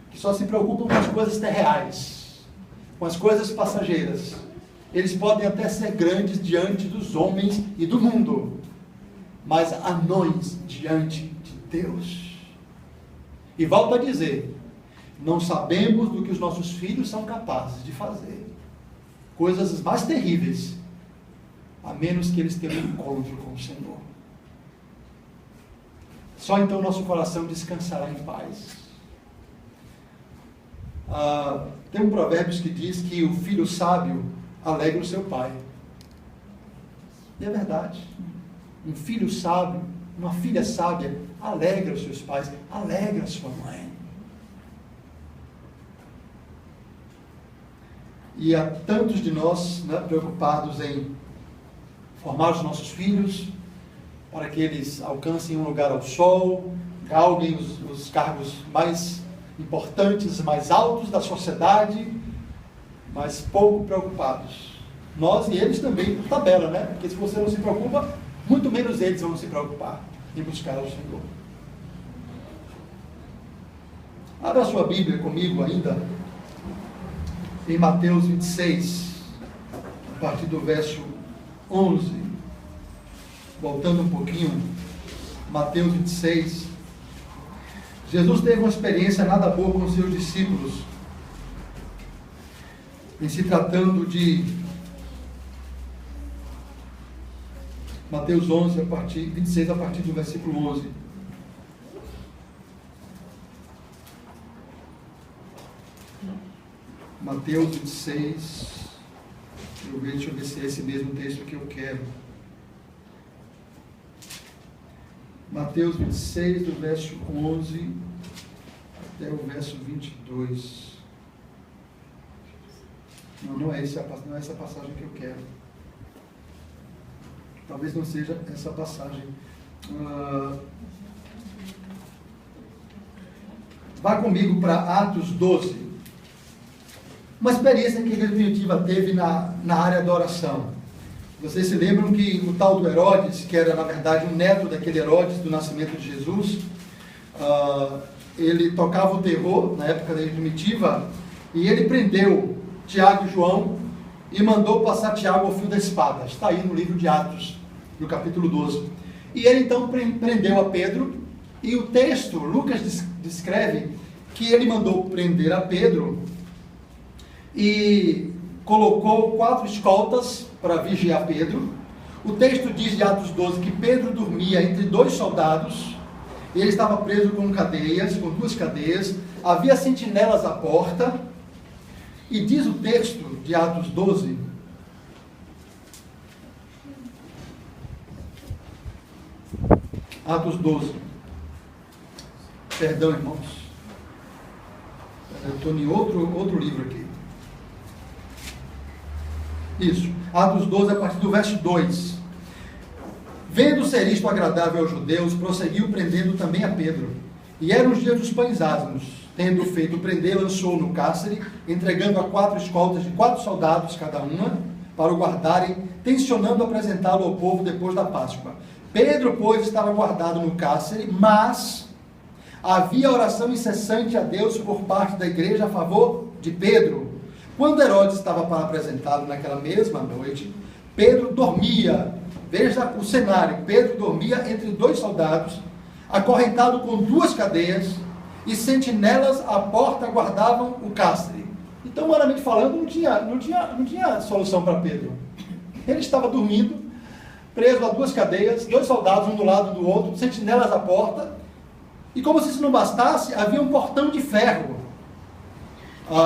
que só se preocupam com as coisas terreais, com as coisas passageiras, eles podem até ser grandes diante dos homens e do mundo, mas anões diante de Deus. E volto a dizer, não sabemos do que os nossos filhos são capazes de fazer. Coisas mais terríveis, a menos que eles tenham um encontro com o Senhor. Só então nosso coração descansará em paz. Tem um provérbio que diz que o filho sábio alegra o seu pai. E é verdade. Um filho sábio, uma filha sábia, alegra os seus pais, alegra a sua mãe. E há tantos de nós, né, preocupados em formar os nossos filhos, para que eles alcancem um lugar ao sol, galguem os cargos mais importantes, mais altos da sociedade, mas pouco preocupados. Nós e eles também, por tabela, né? Porque se você não se preocupa, muito menos eles vão se preocupar em buscar o Senhor. Abra a sua Bíblia comigo ainda, em Mateus 26, a partir do verso 11. Voltando um pouquinho, Mateus 26. Jesus teve uma experiência nada boa com seus discípulos, em se tratando de Mateus 11, 26, a partir do versículo 11. Mateus 26, deixa eu ver se é esse mesmo texto que eu quero. Mateus 26, do verso 11 até o verso 22. Não é essa passagem que eu quero. Talvez não seja essa passagem. Vá comigo para Atos 12. Uma experiência que a igreja primitiva teve na área da oração. Vocês se lembram que o tal do Herodes, que era na verdade um neto daquele Herodes do nascimento de Jesus, ele tocava o terror na época da igreja primitiva, e ele prendeu Tiago e João e mandou passar Tiago ao fio da espada. Está aí no livro de Atos, no capítulo 12. E ele então prendeu a Pedro, e o texto, Lucas descreve que ele mandou prender a Pedro e colocou 4 escoltas para vigiar Pedro. O texto diz de Atos 12 que Pedro dormia entre 2 soldados, ele estava preso com 2 cadeias, havia sentinelas à porta, e diz o texto de Atos 12, Atos 12, perdão, irmãos, eu estou em outro livro aqui. Isso, Atos 12, a partir do verso 2. Vendo ser isto agradável aos judeus, prosseguiu prendendo também a Pedro. E eram os dias dos pães asmos. Tendo feito prender, lançou no cárcere, entregando a 4 escoltas de 4 soldados cada uma, para o guardarem, tencionando apresentá-lo ao povo depois da Páscoa. Pedro, pois, estava guardado no cárcere, mas havia oração incessante a Deus por parte da igreja a favor de Pedro. Quando Herodes estava para apresentá-lo naquela mesma noite, Pedro dormia. Veja o cenário: Pedro dormia entre 2 soldados, acorrentado com 2 cadeias, e sentinelas à porta guardavam o cárcere. Então, humanamente falando, não tinha solução para Pedro. Ele estava dormindo, preso a 2 cadeias, 2 soldados um do lado do outro, sentinelas à porta, e como se isso não bastasse, havia um portão de ferro.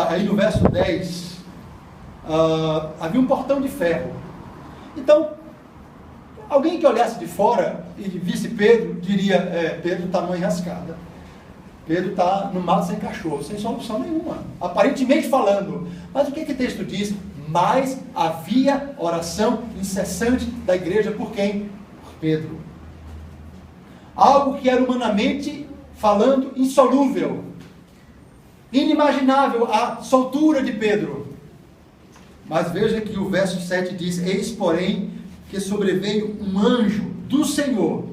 Aí no verso 10, havia um portão de ferro. Então, alguém que olhasse de fora e visse Pedro, diria, Pedro está numa enrascada. Pedro está no mato sem cachorro, sem solução nenhuma, aparentemente falando. Mas o que o texto diz? Mas havia oração incessante da igreja por quem? Por Pedro. Algo que era humanamente falando insolúvel, inimaginável, a soltura de Pedro. Mas veja que o verso 7 diz: eis, porém, que sobreveio um anjo do Senhor,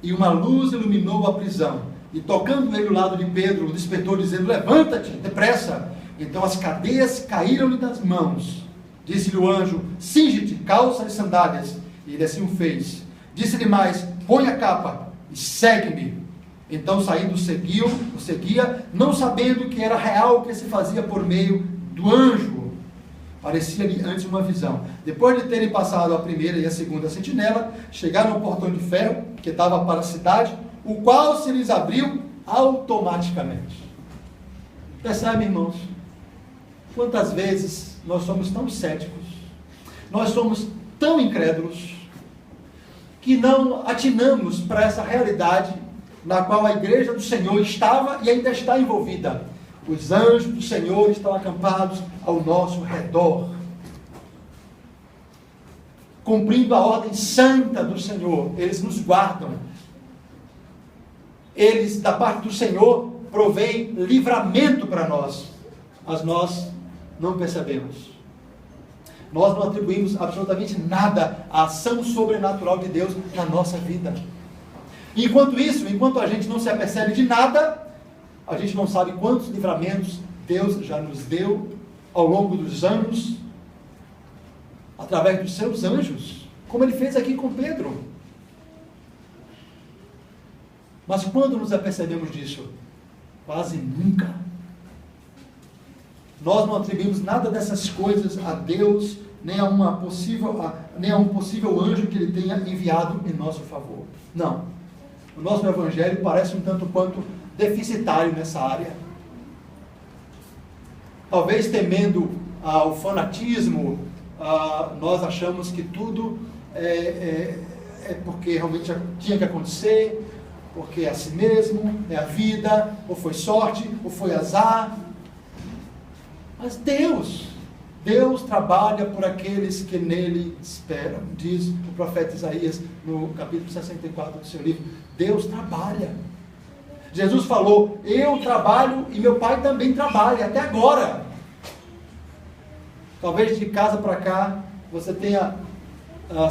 e uma luz iluminou a prisão. E tocando ele o lado de Pedro, o despertou, dizendo: levanta-te, depressa. Então as cadeias caíram-lhe das mãos. Disse-lhe o anjo: cinge-te, calça e sandálias. E ele assim o fez. Disse-lhe mais: põe a capa e segue-me. Então saindo o seguia, não sabendo que era real o que se fazia por meio do anjo. Parecia-lhe antes uma visão. Depois de terem passado a primeira e a segunda sentinela, chegaram ao portão de ferro, que estava para a cidade, o qual se lhes abriu automaticamente. Percebe, irmãos? Quantas vezes nós somos tão céticos, nós somos tão incrédulos, que não atinamos para essa realidade na qual a igreja do Senhor estava e ainda está envolvida. Os anjos do Senhor estão acampados ao nosso redor, cumprindo a ordem santa do Senhor. Eles nos guardam. Eles, da parte do Senhor, provêm livramento para nós. Mas nós não percebemos. Nós não atribuímos absolutamente nada à ação sobrenatural de Deus na nossa vida. Enquanto isso, enquanto a gente não se apercebe de nada, a gente não sabe quantos livramentos Deus já nos deu ao longo dos anos, através dos seus anjos, como Ele fez aqui com Pedro. Mas quando nos apercebemos disso? Quase nunca. Nós não atribuímos nada dessas coisas a Deus, nem a um possível anjo que Ele tenha enviado em nosso favor. Não. O nosso evangelho parece um tanto quanto deficitário nessa área. Talvez temendo o fanatismo, nós achamos que tudo é porque realmente tinha que acontecer, porque é assim mesmo, é a vida, ou foi sorte, ou foi azar. Mas Deus trabalha por aqueles que nele esperam, diz o profeta Isaías no capítulo 64 do seu livro. Deus trabalha. Jesus falou, eu trabalho e meu Pai também trabalha, até agora. Talvez de casa para cá você tenha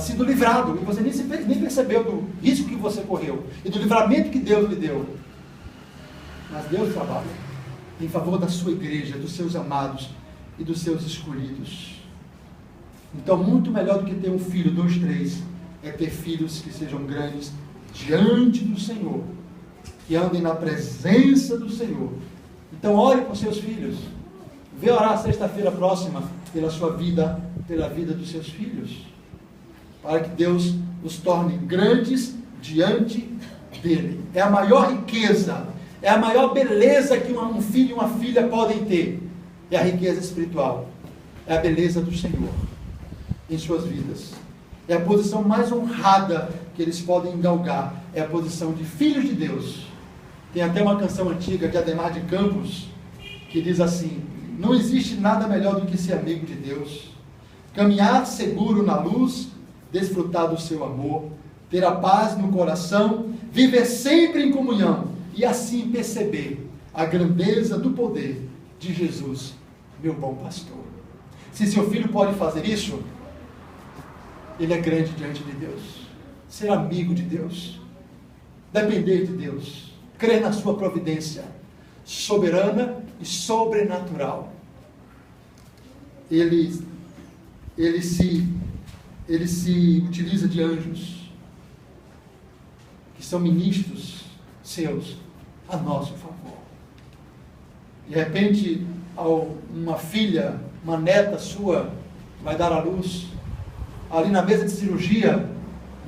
sido livrado e você nem percebeu do risco que você correu e do livramento que Deus lhe deu. Mas Deus trabalha em favor da sua igreja, dos seus amados e dos seus escolhidos. Então, muito melhor do que ter um filho, 2, 3, é ter filhos que sejam grandes diante do Senhor, que andem na presença do Senhor. Então, ore por seus filhos. Vê orar sexta-feira próxima pela sua vida, pela vida dos seus filhos, para que Deus os torne grandes diante dele. É a maior riqueza, é a maior beleza que um filho e uma filha podem ter. É a riqueza espiritual, é a beleza do Senhor em suas vidas. É a posição mais honrada que eles podem galgar, é a posição de filhos de Deus. Tem até uma canção antiga de Ademar de Campos, que diz assim, não existe nada melhor do que ser amigo de Deus, caminhar seguro na luz, desfrutar do seu amor, ter a paz no coração, viver sempre em comunhão e assim perceber a grandeza do poder de Jesus, meu bom pastor. Se seu filho pode fazer isso, ele é grande diante de Deus. Ser amigo de Deus, depender de Deus, crer na sua providência soberana e sobrenatural. Ele se utiliza de anjos que são ministros seus a nosso favor. De repente, uma filha, uma neta sua vai dar à luz, ali na mesa de cirurgia,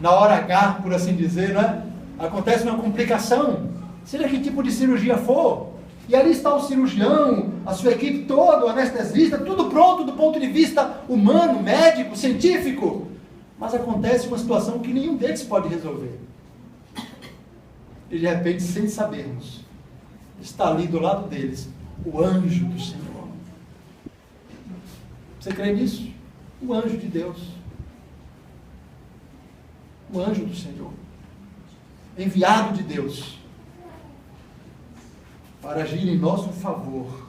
na hora H, por assim dizer, né? Acontece uma complicação, seja que tipo de cirurgia for, e ali está o cirurgião, a sua equipe toda, o anestesista, tudo pronto do ponto de vista humano, médico, científico, mas acontece uma situação que nenhum deles pode resolver. E de repente, sem sabermos, está ali do lado deles o anjo do Senhor. Você crê nisso? O anjo de Deus. O anjo do Senhor. Enviado de Deus para agir em nosso favor.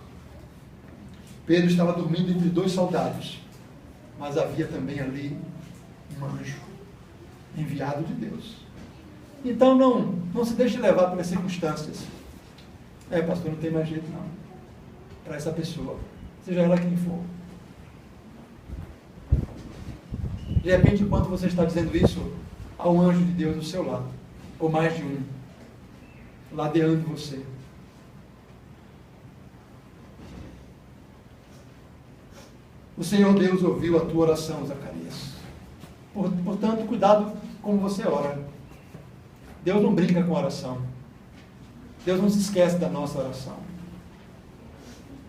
Pedro estava dormindo entre 2 soldados, mas havia também ali um anjo enviado de Deus. Então não se deixe levar pelas circunstâncias. Pastor, não tem mais jeito não. Para essa pessoa, seja ela quem for. De repente, enquanto você está dizendo isso, há um anjo de Deus do seu lado, ou mais de um, ladeando você. O Senhor Deus ouviu a tua oração, Zacarias. Portanto, cuidado como você ora. Deus não brinca com oração. Deus não se esquece da nossa oração.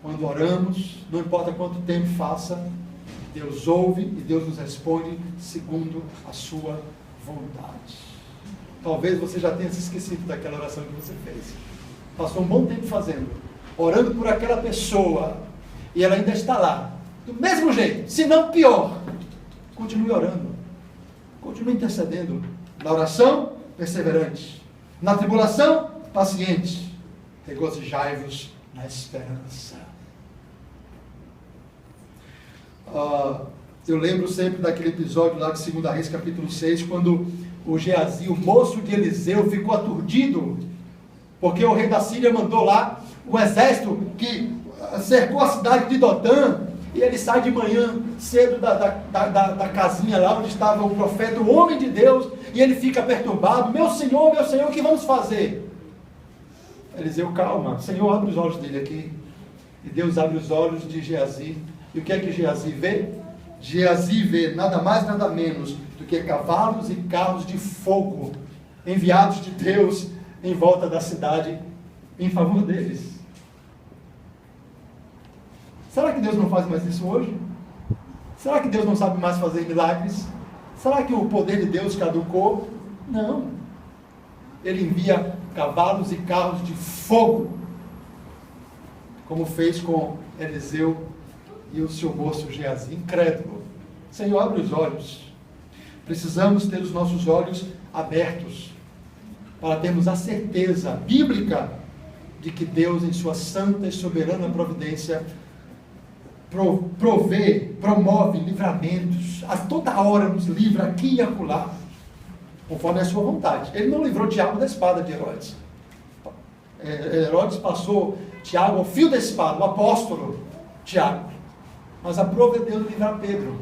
Quando oramos, não importa quanto tempo faça, Deus ouve e Deus nos responde segundo a sua vontade. Talvez você já tenha se esquecido daquela oração que você fez. Passou um bom tempo fazendo, orando por aquela pessoa, e ela ainda está lá, do mesmo jeito, se não pior. Continue orando, continue intercedendo. Na oração, perseverante. Na tribulação, paciente. Regozijai-vos na esperança. Eu lembro sempre daquele episódio lá de 2 Reis, capítulo 6, quando o Geazi, o moço de Eliseu, ficou aturdido, porque o rei da Síria mandou lá um exército que cercou a cidade de Dotã, e ele sai de manhã cedo da casinha lá onde estava o profeta, o homem de Deus, e ele fica perturbado. Meu Senhor, o que vamos fazer? Eliseu, calma, Senhor, abre os olhos dele aqui. E Deus abre os olhos de Geazi. E o que é que Geazi vê? Geazi vê nada mais, nada menos do que cavalos e carros de fogo enviados de Deus em volta da cidade em favor deles. Será que Deus não faz mais isso hoje? Será que Deus não sabe mais fazer milagres? Será que o poder de Deus caducou? Não. Ele envia cavalos e carros de fogo, como fez com Eliseu e o seu moço Geazi, incrédulo. Senhor, abre os olhos. Precisamos ter os nossos olhos abertos para termos a certeza bíblica de que Deus, em sua santa e soberana providência, promove livramentos, a toda hora nos livra aqui e acolá, conforme a sua vontade. Ele não livrou Tiago da espada de Herodes. Herodes passou Tiago ao fio da espada, o apóstolo Tiago. Mas aprove Deus livrar Pedro.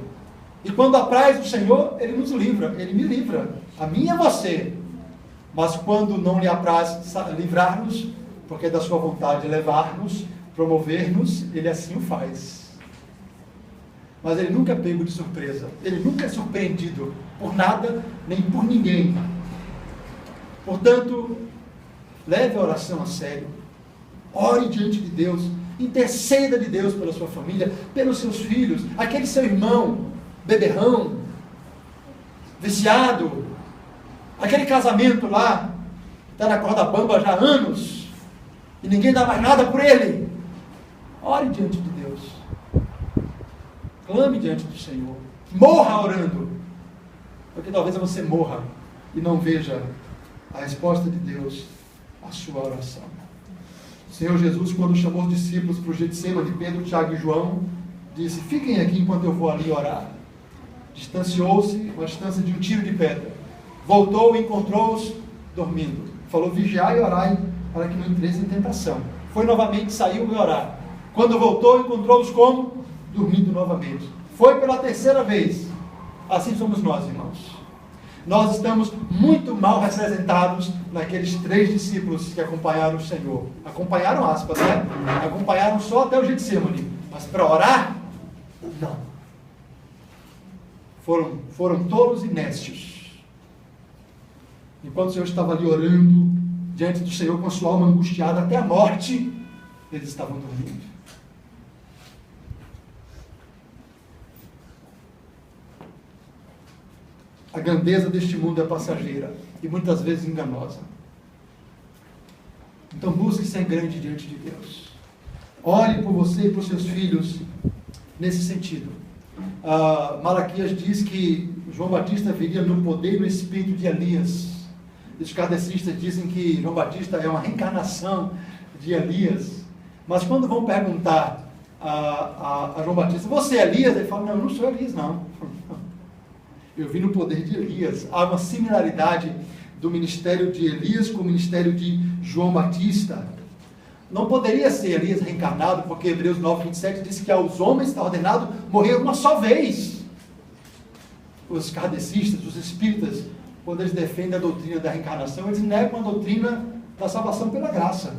E quando apraz o Senhor, Ele nos livra, Ele me livra, a mim e a você. Mas quando não lhe apraz livrar-nos, porque é da sua vontade levar-nos, promover-nos, Ele assim o faz. Mas Ele nunca é pego de surpresa, Ele nunca é surpreendido por nada, nem por ninguém. Portanto, leve a oração a sério, ore diante de Deus, interceda de Deus pela sua família, pelos seus filhos, aquele seu irmão, beberrão, viciado, aquele casamento lá, está na corda bamba já há anos, e ninguém dá mais nada por ele. Ore diante de Deus, clame diante do Senhor, morra orando, porque talvez você morra e não veja a resposta de Deus à sua oração. O Senhor Jesus, quando chamou os discípulos para o Getsemane, de Pedro, Tiago e João, disse: fiquem aqui enquanto eu vou ali orar. Distanciou-se, uma distância de um tiro de pedra. Voltou e encontrou-os dormindo. Falou: vigiai e orai, para que não entreis em tentação. Foi novamente, saiu e orar. Quando voltou, encontrou-os como? Dormindo novamente. Foi pela terceira vez. Assim somos nós, irmãos. Nós estamos muito mal representados naqueles 3 discípulos que acompanharam o Senhor. Acompanharam, aspas, né? Acompanharam só até o Getsemane. Mas para orar, não. Foram tolos e nécios. Enquanto o Senhor estava ali orando, diante do Senhor, com a sua alma angustiada até a morte, eles estavam dormindo. A grandeza deste mundo é passageira e muitas vezes enganosa. Então busque ser grande diante de Deus. Ore por você e por seus filhos nesse sentido. Malaquias diz que João Batista viria no poder e no espírito de Elias. Os kardecistas dizem que João Batista é uma reencarnação de Elias. Mas quando vão perguntar a João Batista: você é Elias? Ele fala: não, eu não sou Elias, não. Eu vim no poder de Elias. Há uma similaridade do ministério de Elias com o ministério de João Batista. Não poderia ser Elias reencarnado, porque Hebreus 9:27 diz que aos homens está ordenado morrer uma só vez. Os kardecistas, os espíritas, quando eles defendem a doutrina da reencarnação, eles negam a doutrina da salvação pela graça.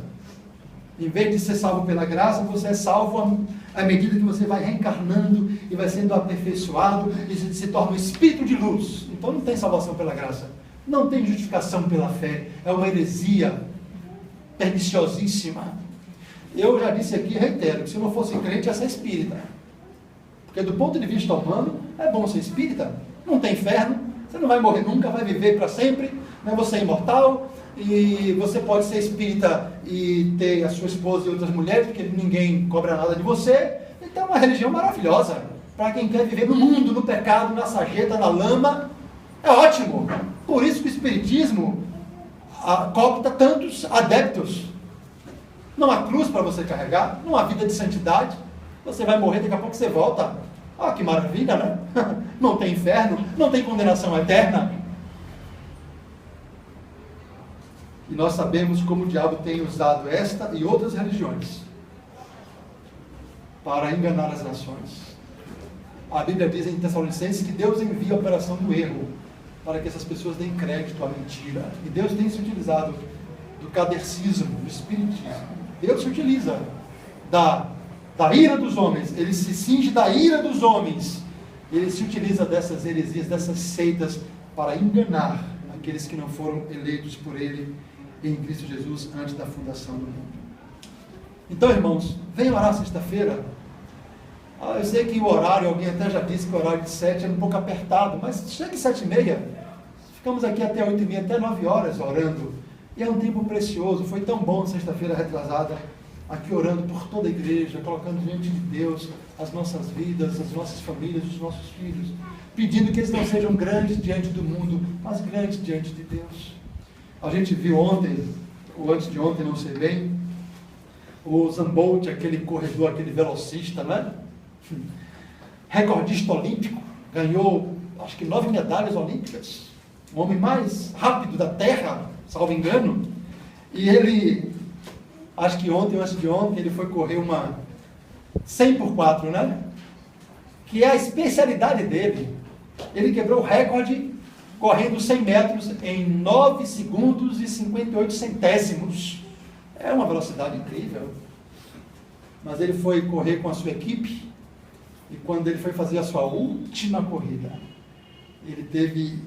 Em vez de ser salvo pela graça, você é salvo à medida que você vai reencarnando e vai sendo aperfeiçoado e se torna um espírito de luz. Então não tem salvação pela graça, não tem justificação pela fé, é uma heresia perniciosíssima. Eu já disse aqui e reitero, que se eu não fosse crente, ia ser espírita. Porque do ponto de vista humano, é bom ser espírita, não tem inferno, você não vai morrer nunca, vai viver para sempre, né? Você é imortal, e você pode ser espírita e ter a sua esposa e outras mulheres, porque ninguém cobra nada de você. Então é uma religião maravilhosa. Para quem quer viver no mundo, no pecado, na sarjeta, na lama, é ótimo. Por isso que o espiritismo copta tantos adeptos. Não há cruz para você carregar, não há vida de santidade. Você vai morrer, daqui a pouco você volta. Ah, que maravilha, né? Não tem inferno, não tem condenação eterna. E nós sabemos como o diabo tem usado esta e outras religiões para enganar as nações. A Bíblia diz em Tessalonicenses que Deus envia a operação do erro para que essas pessoas deem crédito à mentira. E Deus tem se utilizado do cadercismo, do espiritismo. Deus se utiliza da ira dos homens. Ele se cinge da ira dos homens. Ele se utiliza dessas heresias, dessas seitas, para enganar aqueles que não foram eleitos por Ele em Cristo Jesus antes da fundação do mundo. Então, irmãos, venham orar sexta-feira. Eu sei que o horário, alguém até já disse que o horário de 7 é um pouco apertado, mas chega em 7h30, ficamos aqui até 8h30, até 9 horas orando, e é um tempo precioso. Foi tão bom sexta-feira retrasada, aqui orando por toda a igreja, colocando diante de Deus as nossas vidas, as nossas famílias, os nossos filhos, pedindo que eles não sejam grandes diante do mundo, mas grandes diante de Deus. A gente viu ontem, ou antes de ontem, não sei bem, o Zambolt, aquele corredor, aquele velocista, né? Recordista olímpico, ganhou acho que 9 medalhas olímpicas, o homem mais rápido da Terra, salvo engano. E ele, acho que ontem ou antes de ontem, ele foi correr uma 100x4, né? Que é a especialidade dele. Ele quebrou o recorde correndo 100 metros em 9 segundos e 58 centésimos. É uma velocidade incrível. Mas ele foi correr com a sua equipe, e quando ele foi fazer a sua última corrida, ele teve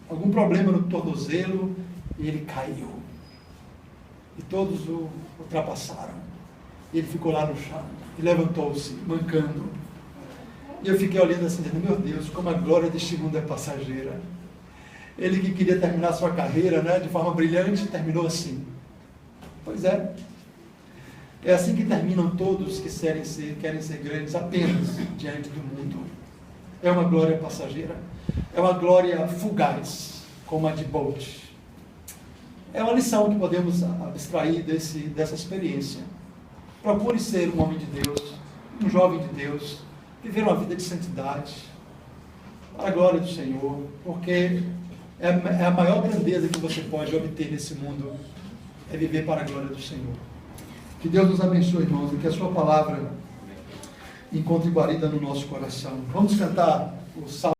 algum problema no tornozelo e ele caiu. E todos o ultrapassaram. Ele ficou lá no chão e levantou-se, mancando. E eu fiquei olhando assim, dizendo, meu Deus, como a glória deste mundo é passageira. Ele que queria terminar sua carreira, né, de forma brilhante, terminou assim. Pois é. É assim que terminam todos que querem ser grandes apenas diante do mundo. É uma glória passageira. É uma glória fugaz, como a de Bolt. É uma lição que podemos abstrair dessa experiência. Procure ser um homem de Deus, um jovem de Deus, viver uma vida de santidade, para a glória do Senhor, porque é a maior grandeza que você pode obter nesse mundo, é viver para a glória do Senhor. Que Deus nos abençoe, irmãos, e que a sua palavra encontre guarida no nosso coração. Vamos cantar o Salmo.